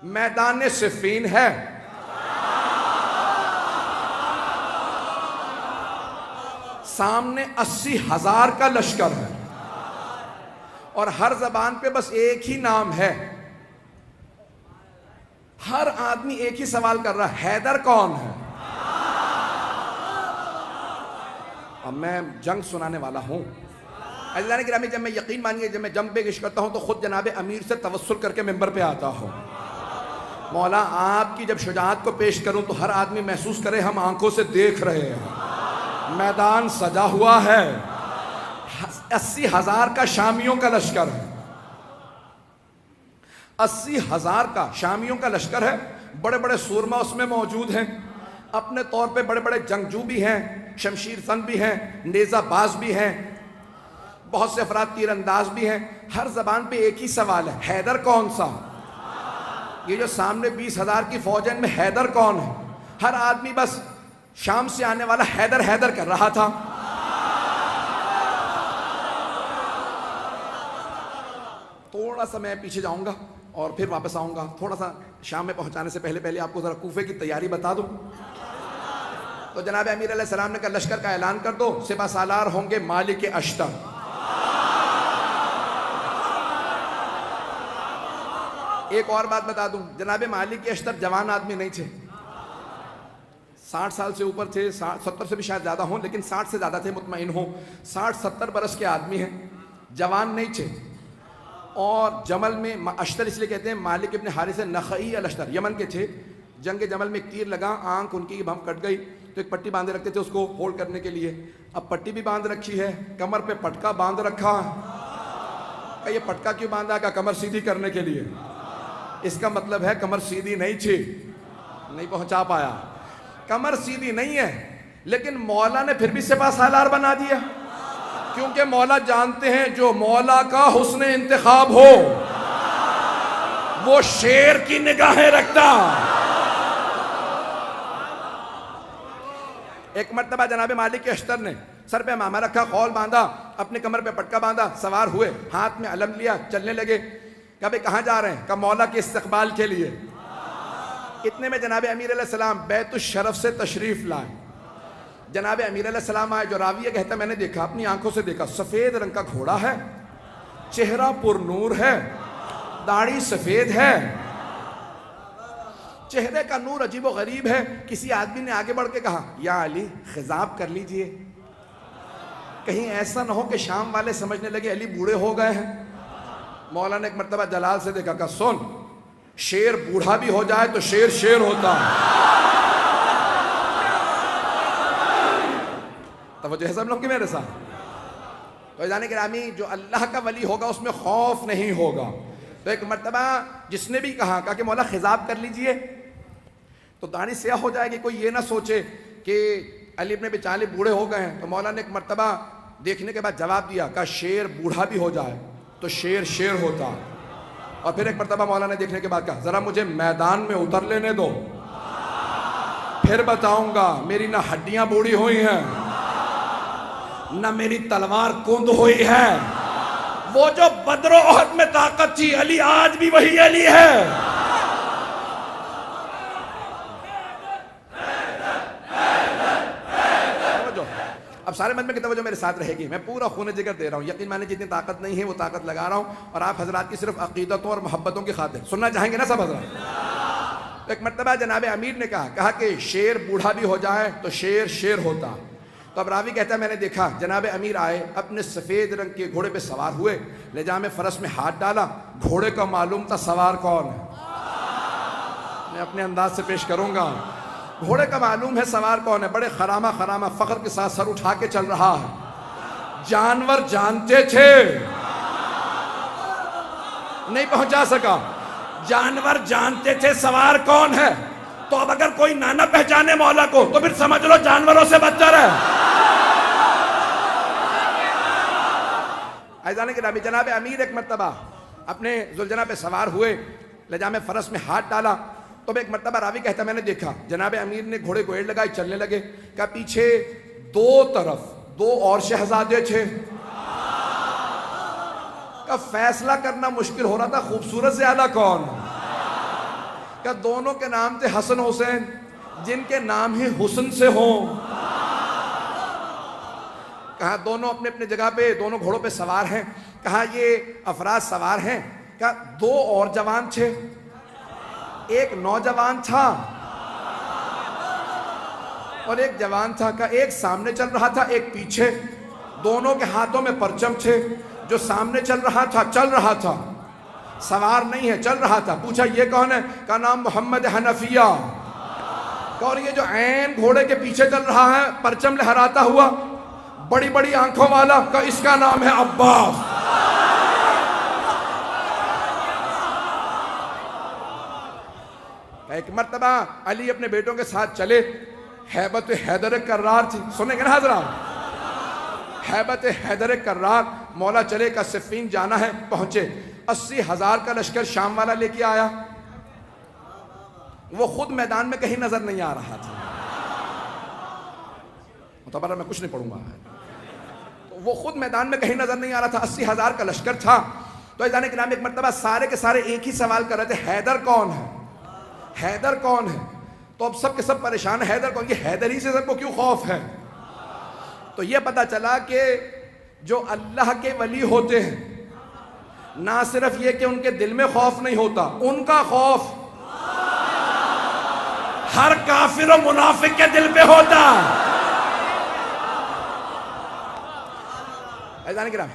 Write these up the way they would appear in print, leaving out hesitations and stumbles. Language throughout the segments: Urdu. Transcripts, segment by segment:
میدان صفین ہے، سامنے 80,000 کا لشکر ہے، اور ہر زبان پہ بس ایک ہی نام ہے۔ ہر آدمی ایک ہی سوال کر رہا ہے، حیدر کون ہے؟ اب میں جنگ سنانے والا ہوں۔ عزیزان گرامی، جب میں یقین مانیے جب میں جنگ پہ گشت کرتا ہوں تو خود جناب امیر سے توسل کر کے ممبر پہ آتا ہوں، مولا آپ کی جب شجاعت کو پیش کروں تو ہر آدمی محسوس کرے ہم آنکھوں سے دیکھ رہے ہیں، میدان سجا ہوا ہے، 80,000 کا شامیوں کا لشکر ہے، 80,000 کا شامیوں کا لشکر ہے۔ بڑے بڑے سورما اس میں موجود ہیں، اپنے طور پہ بڑے بڑے جنگجو بھی ہیں، شمشیر زن بھی ہیں، نیزہ باز بھی ہیں، بہت سے افراد تیر انداز بھی ہیں۔ ہر زبان پہ ایک ہی سوال ہے، حیدر کون سا؟ یہ جو سامنے 20,000 کی فوج ہے ان میں حیدر کون ہے؟ ہر آدمی بس شام سے آنے والا حیدر حیدر کر رہا تھا۔ تھوڑا سا میں پیچھے جاؤں گا اور پھر واپس آؤں گا، تھوڑا سا شام میں پہنچانے سے پہلے آپ کو ذرا کوفے کی تیاری بتا دوں۔ تو جناب امیر علیہ السلام نے کہا لشکر کا اعلان کر دو، سپہ سالار ہوں گے مالک اشتر۔ ایک اور بات بتا دوں، جناب مالک اشتر جوان آدمی نہیں تھے، 60 سال سے اوپر تھے، 70 سے بھی شاید زیادہ ہوں، لیکن 60 سے زیادہ تھے مطمئن ہوں، 60-70 برس کے آدمی ہیں، جوان نہیں تھے۔ اور جمل میں اشتر اس لیے کہتے ہیں، مالک ابن حارث نخعی الاشتر یمن کے تھے۔ جنگ جمل میں ایک تیر لگا، آنکھ ان کی بھم کٹ گئی، تو ایک پٹی باندھے رکھتے تھے اس کو ہولڈ کرنے کے لیے۔ اب پٹی بھی باندھ رکھی ہے، کمر پہ پٹکا باندھ رکھا، کہ یہ پٹکا کیوں باندھا؟ کہ کمر سیدھی کرنے کے لیے۔ اس کا مطلب ہے کمر سیدھی نہیں تھی، نہیں پہنچا پایا، کمر سیدھی نہیں ہے، لیکن مولا نے پھر بھی سپہ سالار بنا دیا، کیونکہ مولا جانتے ہیں جو مولا کا حسن انتخاب ہو وہ شیر کی نگاہیں رکھتا۔ ایک مرتبہ جناب مالک اشتر نے سر پہ امامہ رکھا، خول باندھا، اپنے کمر پہ پٹکا باندھا، سوار ہوئے، ہاتھ میں علم لیا، چلنے لگے۔ کہا بھئی کہاں جا رہے ہیں؟ کہا مولا کے استقبال کے لیے۔ اتنے میں جناب امیر علیہ السلام بیت الشرف سے تشریف لائے۔ جناب امیر علیہ السلام آئے، جو راویہ کہتا ہے میں نے دیکھا، اپنی آنکھوں سے دیکھا، سفید رنگ کا گھوڑا ہے، چہرہ پر نور ہے، داڑھی سفید ہے، چہرے کا نور عجیب و غریب ہے۔ کسی آدمی نے آگے بڑھ کے کہا یا علی خضاب کر لیجئے، کہیں ایسا نہ ہو کہ شام والے سمجھنے لگے علی بوڑھے ہو گئے ہیں۔ مولا نے ایک مرتبہ جلال سے دیکھا، کہا سن، شیر بوڑھا بھی ہو جائے تو شیر شیر ہوتا ہے۔ توجہ ہے سب لوگ کی میرے ساتھ؟ تو جانے گرامی، جو اللہ کا ولی ہوگا اس میں خوف نہیں ہوگا۔ تو ایک مرتبہ جس نے بھی کہا کہ مولا خضاب کر لیجئے، تو داڑھی سیاہ ہو جائے گی، کوئی یہ نہ سوچے کہ علی ابن ابی طالب بوڑھے ہو گئے ہیں۔ تو مولا نے ایک مرتبہ دیکھنے کے بعد جواب دیا، کہا شیر بوڑھا بھی ہو جائے تو شیر شیر ہوتا۔ اور پھر ایک مرتبہ مولا نے دیکھنے کے بعد کہا ذرا مجھے میدان میں اتر لینے دو، پھر بتاؤں گا میری نہ ہڈیاں بوڑھی ہوئی ہیں نہ میری تلوار کند ہوئی ہے۔ وہ جو بدر و احد میں طاقت تھی، علی آج بھی وہی علی ہے۔ اب سارے مجمع کی توجہ میرے ساتھ رہے گی، میں پورا خون جگر دے رہا ہوں، یقین مانے جتنی طاقت نہیں ہے وہ طاقت لگا رہا ہوں، اور آپ حضرات کی صرف عقیدتوں اور محبتوں کی خاطر سننا چاہیں گے نا سب حضرات؟ ایک مرتبہ جناب امیر نے کہا کہ شیر بوڑھا بھی ہو جائے تو شیر شیر ہوتا۔ تو اب راوی کہتا ہے میں نے دیکھا جناب امیر آئے، اپنے سفید رنگ کے گھوڑے پہ سوار ہوئے، لجام فرس میں ہاتھ ڈالا، گھوڑے کا معلوم تھا سوار کون ہے، میں اپنے انداز سے پیش کروں گا۔ گھوڑے کا معلوم ہے سوار کون ہے، بڑے خرامہ فخر کے ساتھ سر اٹھا کے چل رہا ہے۔ جانور جانتے تھے، نہیں پہنچا سکا، جانور جانتے تھے سوار کون ہے۔ تو اب اگر کوئی نہ پہچانے مولا کو تو پھر سمجھ لو جانوروں سے بدتر ہے۔ عزیزان گرامی، جناب امیر ایک مرتبہ اپنے ذوالجناح پہ سوار ہوئے، لجام فرس میں ہاتھ ڈالا، تو ایک مرتبہ راوی کہتا میں نے دیکھا جناب امیر نے گھوڑے کو ایڑ لگائی، چلنے لگے، کہا پیچھے دو اور شہزادے تھے. کا فیصلہ کرنا مشکل ہو رہا تھا خوبصورت زیادہ کون. کہ دونوں کے نام تھے حسن حسین، جن کے نام ہی حسن سے ہوں. کہا دونوں اپنے اپنے جگہ پہ دونوں گھوڑوں پہ سوار ہیں. کہا یہ افراد سوار ہیں. کہا دو اور جوان تھے، ایک نوجوان تھا اور ایک جوان تھا. کہا ایک سامنے چل رہا تھا ایک پیچھے، دونوں کے ہاتھوں میں پرچم تھے. جو سامنے چل رہا تھا سوار نہیں ہے، چل رہا تھا. پوچھا یہ کون ہے؟ کا نام محمد حنفیہ. اور یہ جو عین گھوڑے کے پیچھے چل رہا ہے پرچم لہراتا ہوا بڑی بڑی آنکھوں والا، کا اس کا نام ہے عباس. ایک مرتبہ علی اپنے بیٹوں کے ساتھ چلے. ہیبت حیدر کرار تھی، سنیں گے نا حضرات؟ ہیبت حیدر کرار. مولا چلے کا صفین جانا ہے. پہنچے 80,000 کا لشکر شام والا لے کے آیا. وہ خود میدان میں کہیں نظر نہیں آ رہا تھا. متبرہ میں کچھ نہیں پڑھوں گا. وہ خود میدان میں کہیں نظر نہیں آ رہا تھا. 80,000 کا لشکر تھا. تو ایک نام ایک مرتبہ سارے کے سارے ایک ہی سوال کر رہے تھے، حیدر کون ہے؟ حیدر کون ہے؟ تو اب سب کے سب پریشان ہیں، حیدر کون؟ یہ حیدر ہی سے سب کو کیوں خوف ہے؟ تو یہ پتا چلا کہ جو اللہ کے ولی ہوتے ہیں نہ صرف یہ کہ ان کے دل میں خوف نہیں ہوتا، ان کا خوف ہر کافر و منافق کے دل پہ ہوتا. عزیزان کرام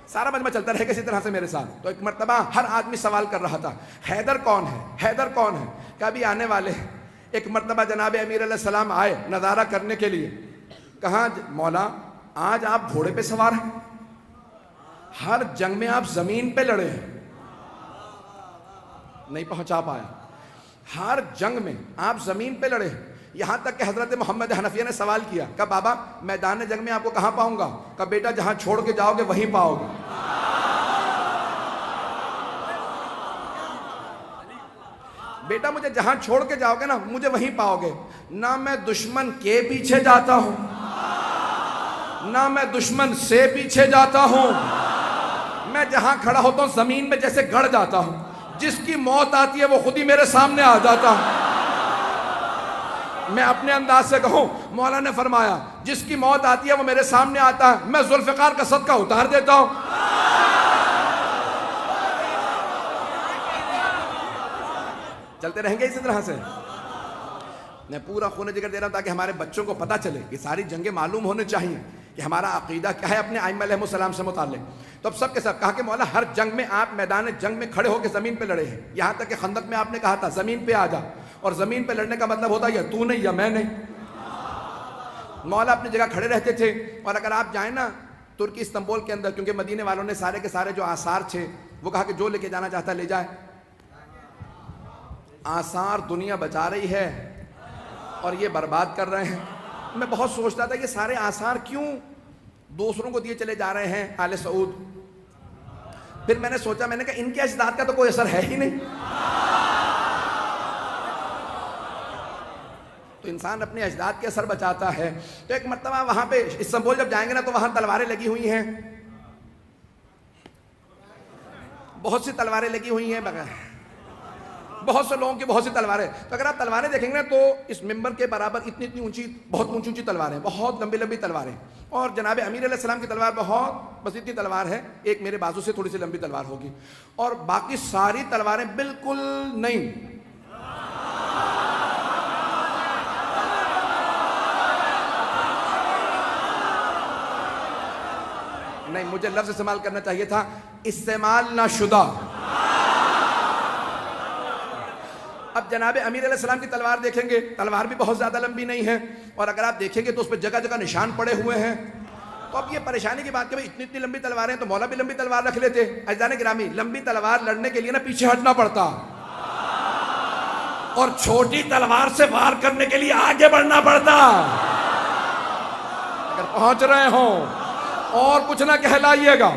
سارا مجمع چلتا رہے کسی طرح سے میرے ساتھ. تو ایک مرتبہ ہر آدمی سوال کر رہا تھا حیدر کون ہے، حیدر کون ہے؟ کہ ابھی آنے والے. ایک مرتبہ جناب امیر علیہ السلام آئے نظارہ کرنے کے لیے. کہاں مولا آج آپ گھوڑے پہ سوار ہیں، ہر جنگ میں آپ زمین پہ لڑے ہیں. نہیں پہنچا پایا. ہر جنگ میں آپ زمین پہ لڑے ہیں. یہاں تک کہ حضرت محمد حنفیہ نے سوال کیا کہ بابا میدان جنگ میں آپ کو کہاں پاؤں گا؟ کہ بیٹا جہاں چھوڑ کے جاؤ گے وہیں پاؤ گے. بیٹا مجھے جہاں چھوڑ کے جاؤ گے نا مجھے وہیں پاؤ گے. نہ میں دشمن کے پیچھے جاتا ہوں نہ میں دشمن سے پیچھے جاتا ہوں. میں جہاں کھڑا ہوتا ہوں زمین میں جیسے گڑ جاتا ہوں. جس کی موت آتی ہے وہ خود ہی میرے سامنے آ جاتا ہوں. میں اپنے انداز سے کہوں مولا نے فرمایا جس کی موت آتی ہے وہ میرے سامنے آتا ہے، میں ذوالفقار کا صدقہ اتار دیتا ہوں. چلتے رہیں گے اسی طرح سے. میں پورا خون جگر دے رہا ہوں تاکہ ہمارے بچوں کو پتہ چلے کہ ساری جنگیں معلوم ہونے چاہیے کہ ہمارا عقیدہ کیا ہے اپنے ائمہ علیہ السلام سے متعلق. تو اب سب کے سب کہا کہ مولا ہر جنگ میں آپ میدان جنگ میں کھڑے ہو کے زمین پہ لڑے ہیں. یہاں تک کہ خندق میں آپ نے کہا تھا زمین پہ آ جا، اور زمین پہ لڑنے کا مطلب ہوتا ہے یا تو نہیں یا میں نہیں. مولا اپنی جگہ کھڑے رہتے تھے. اور اگر آپ جائیں نا ترکی استنبول کے اندر، کیونکہ مدینے والوں نے سارے کے سارے جو آثار تھے وہ کہا کہ جو لے کے جانا چاہتا لے جائے. آثار دنیا بچا رہی ہے اور یہ برباد کر رہے ہیں. میں بہت سوچتا تھا یہ سارے آثار کیوں دوسروں کو دیے چلے جا رہے ہیں آل سعود. پھر میں نے سوچا، میں نے کہا ان کے اجداد کا تو کوئی اثر ہے ہی نہیں. تو انسان اپنے اجداد کے اثر بچاتا ہے. تو ایک مرتبہ وہاں پہ استنبول جب جائیں گے نا تو وہاں تلواریں لگی ہوئی ہیں، بہت سی تلواریں لگی ہوئی ہیں، بہت سے لوگوں کی بہت سی تلواریں. تو اگر آپ تلواریں دیکھیں گے تو اس ممبر کے برابر اتنی اونچی، بہت اونچی اونچی تلواریں، بہت لمبی لمبی تلواریں. اور جناب امیر علیہ السلام کی تلوار بہت بس اتنی تلوار ہے، ایک میرے بازو سے تھوڑی سی لمبی تلوار ہوگی، اور باقی ساری تلواریں بالکل نہیں. نہیں، مجھے لفظ استعمال کرنا چاہیے تھا استعمال نہ شدہ. اب جناب امیر علیہ السلام کی تلوار دیکھیں گے، تلوار بھی بہت زیادہ لمبی نہیں ہے، اور اگر آپ دیکھیں گے تو اس پہ جگہ جگہ نشان پڑے ہوئے ہیں. تو اب یہ پریشانی کی بات کہ اتنی اتنی لمبی تلواریں تو مولا بھی لمبی تلوار رکھ لیتے. عزیزان گرامی لمبی تلوار لڑنے کے لیے نا پیچھے ہٹنا پڑتا، اور چھوٹی تلوار سے وار کرنے کے لیے آگے بڑھنا پڑتا. اگر پہنچ رہے ہوں اور کچھ نہ کہلائیے گا.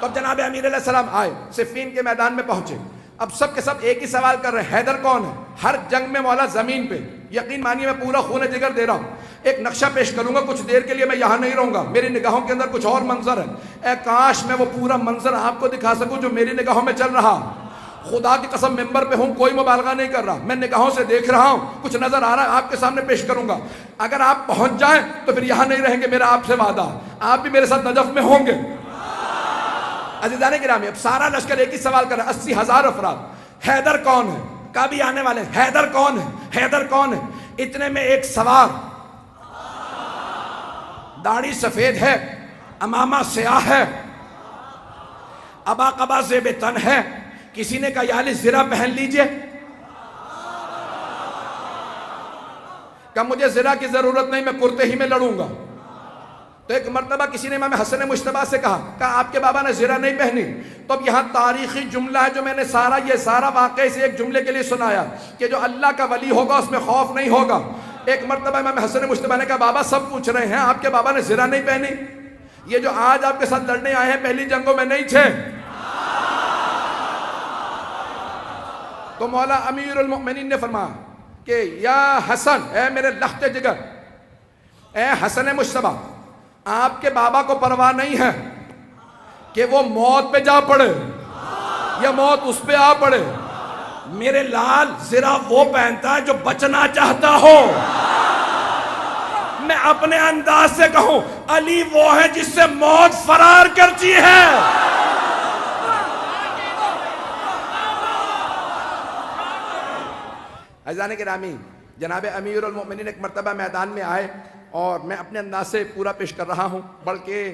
تو اب جناب امیر علیہ السلام آئے، صفین کے میدان میں پہنچے. اب سب کے سب ایک ہی سوال کر رہے ہیں حیدر کون ہے؟ ہر جنگ میں مولا زمین پہ. یقین مانیے میں پورا خون جگر دے رہا ہوں. ایک نقشہ پیش کروں گا، کچھ دیر کے لیے میں یہاں نہیں رہوں گا، میری نگاہوں کے اندر کچھ اور منظر ہے، اے کاش میں وہ پورا منظر آپ کو دکھا سکوں جو میری نگاہوں میں چل رہا۔ خدا کی قسم ممبر پہ ہوں، کوئی مبالغہ نہیں کر رہا، میں نگاہوں سے دیکھ رہا ہوں، کچھ نظر آ رہا ہے، آپ کے سامنے پیش کروں گا۔ اگر آپ پہنچ جائیں تو پھر یہاں نہیں رہیں گے، میرا آپ سے وعدہ، آپ بھی میرے ساتھ نجف میں ہوں گے۔ عزیزان گرامی، اب سارا لشکر ایک ہی سوال کر رہا ہے، 80,000 افراد، حیدر کون ہے؟ کبھی آنے والے ہیں، حیدر کون ہے؟ حیدر کون ہے؟ اتنے میں ایک سوار، داڑھی سفید ہے، امامہ سیاہ ہے، ابا قبا زیب تن ہے، کسی نے کہا یا علی زرہ پہن لیجئے، کہ مجھے زرہ کی ضرورت نہیں، میں کرتے ہی میں لڑوں گا۔ تو ایک مرتبہ کسی نے امام حسن مجتبیٰ سے کہا آپ کے بابا نے زرہ نہیں پہنی، تو اب یہاں تاریخی جملہ ہے جو میں نے یہ سارا واقعہ سے ایک جملے کے لیے سنایا کہ جو اللہ کا ولی ہوگا اس میں خوف نہیں ہوگا۔ ایک مرتبہ امام حسن مجتبیٰ نے کہا بابا سب پوچھ رہے ہیں آپ کے بابا نے زرہ نہیں پہنی، یہ جو آج آپ کے ساتھ لڑنے آئے ہیں پہلی جنگوں میں نہیں تھے۔ تو مولا امیر المؤمنین نے فرمایا کہ یا حسن، اے میرے لخت جگر، اے حسن مجتبیٰ، آپ کے بابا کو پرواہ نہیں ہے کہ وہ موت پہ جا پڑے یا موت اس پہ آ پڑے، میرے لال زرہ وہ پہنتا ہے جو بچنا چاہتا ہو۔ میں اپنے انداز سے کہوں علی وہ ہے جس سے موت فرار کرتی ہے۔ عزیزان گرامی، جناب امیر المؤمنین ایک مرتبہ میدان میں آئے اور میں اپنے انداز سے پورا پیش کر رہا ہوں، بلکہ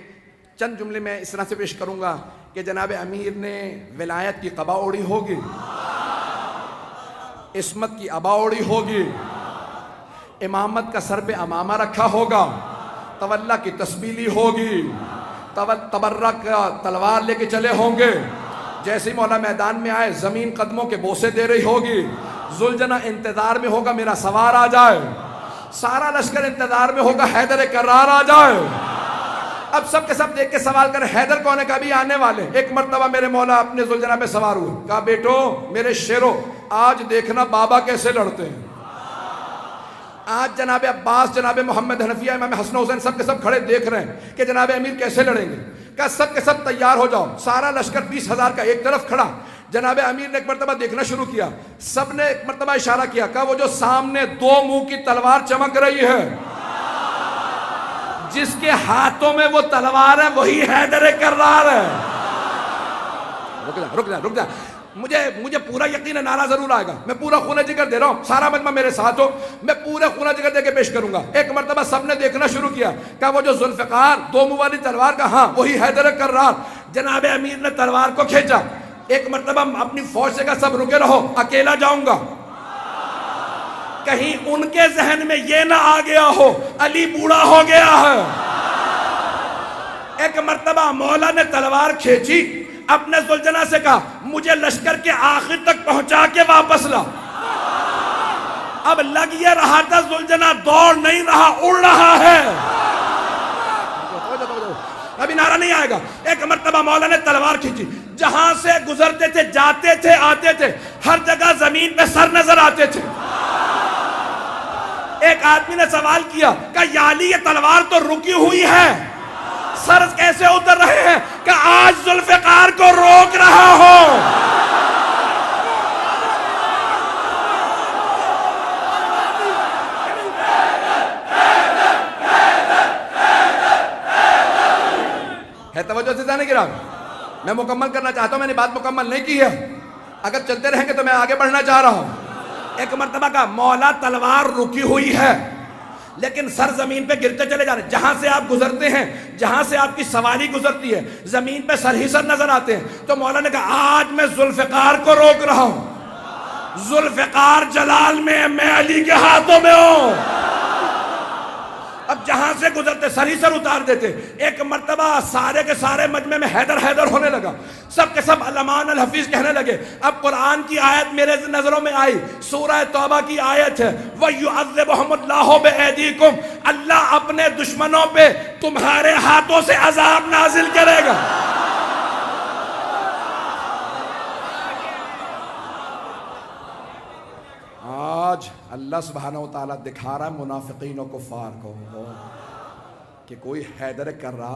چند جملے میں اس طرح سے پیش کروں گا کہ جناب امیر نے ولایت کی قبا اوڑی ہوگی، عصمت کی عبا اوڑی ہوگی، امامت کا سر پہ امامہ رکھا ہوگا، تولا کی تسبیح لی ہوگی، تبرک کا تلوار لے کے چلے ہوں گے، جیسے مولا میدان میں آئے زمین قدموں کے بوسے دے رہی ہوگی، ذوالجناح انتظار میں ہوگا میرا سوار آ جائے، سارا لشکر انتظار میں ہوگا حیدر کرار آ جائے۔ اب سب کے سب دیکھ کے سوال کریں حیدر کون ہے؟ کبھی آنے والے۔ ایک مرتبہ میرے مولا اپنے ذوالجناح پہ سوار ہوئے، کہا بیٹو میرے شیرو آج دیکھنا بابا کیسے لڑتے ہیں۔ آج جناب عباس، جناب محمد حنفیہ، امام حسن حسین سب کے سب کھڑے دیکھ رہے ہیں کہ جناب امیر کیسے لڑیں گے۔ کہا سب کے سب تیار ہو جاؤ، سارا لشکر 20,000 کا ایک طرف کھڑا۔ جناب امیر نے ایک مرتبہ دیکھنا شروع کیا، سب نے ایک مرتبہ اشارہ کیا، کہا وہ جو سامنے 2 منہ کی تلوار چمک رہی ہے، جس کے ہاتھوں میں وہ تلوار ہے وہی حیدر کرار ہے۔ رک جا، مجھے پورا یقین ہے نعرہ ضرور آئے گا، میں پورا خونہ جگر دے رہا ہوں، سارا مجمع میرے ساتھ ہو، میں پورا خونہ جگر دے کے پیش کروں گا۔ ایک مرتبہ سب نے دیکھنا شروع کیا، کہا وہ جو ذوالفقار 2 منہ والی تلوار کا، ہاں وہی حیدر کرار۔ جناب امیر نے تلوار کو کھینچا، ایک مرتبہ اپنی فوج سے کہا سب رکے رہو، اکیلا جاؤں گا، کہیں ان کے ذہن میں یہ نہ آ گیا ہو علی بوڑھا ہو گیا ہے۔ ایک مرتبہ مولا نے تلوار کھینچی، اپنے ذوالجناح سے کہا مجھے لشکر کے آخر تک پہنچا کے واپس لا۔ اب لگ یہ رہا تھا ذوالجناح دوڑ نہیں رہا، اڑ رہا ہے، ابھی نعرہ نہیں آئے گا۔ ایک مرتبہ مولا نے تلوار کھینچی، جہاں سے گزرتے تھے، جاتے تھے، آتے تھے، ہر جگہ زمین پہ سر نظر آتے تھے۔ ایک آدمی نے سوال کیا کہ یا علی یہ تلوار تو رکی ہوئی ہے، سر کیسے اتر رہے ہیں؟ کہ آج ذوالفقار کو روک رہا ہو۔ ہے توجہ سے جانے گرام، میں مکمل کرنا چاہتا ہوں، میں نے بات مکمل نہیں کی ہے، اگر چلتے رہیں گے تو میں آگے بڑھنا چاہ رہا ہوں۔ ایک مرتبہ کا مولا تلوار رکی ہوئی ہے لیکن سر زمین پہ گرتے چلے جا رہے ہیں، جہاں سے آپ گزرتے ہیں، جہاں سے آپ کی سواری گزرتی ہے، زمین پہ سر ہی سر نظر آتے ہیں۔ تو مولا نے کہا آج میں ذوالفقار کو روک رہا ہوں، ذوالفقار جلال میں علی کے ہاتھوں میں ہوں۔ اب جہاں سے گزرتے سر ہی سر اتار دیتے۔ ایک مرتبہ سارے کے سارے مجمع میں حیدر حیدر ہونے لگا، سب کے سب علمان الحفیظ کہنے لگے۔ اب قرآن کی آیت میرے نظروں میں آئی، سورہ توبہ کی آیت ہے، وَيُعَذِّبُهُمُ اللَّهُ بِأَيْدِيكُمْ، اللہ اپنے دشمنوں پہ تمہارے ہاتھوں سے عذاب نازل کرے گا۔ آج اللہ سبحانہ و تعالیٰ دکھا رہا ہے منافقین و کفار کو کہ کوئی حیدر کر رہا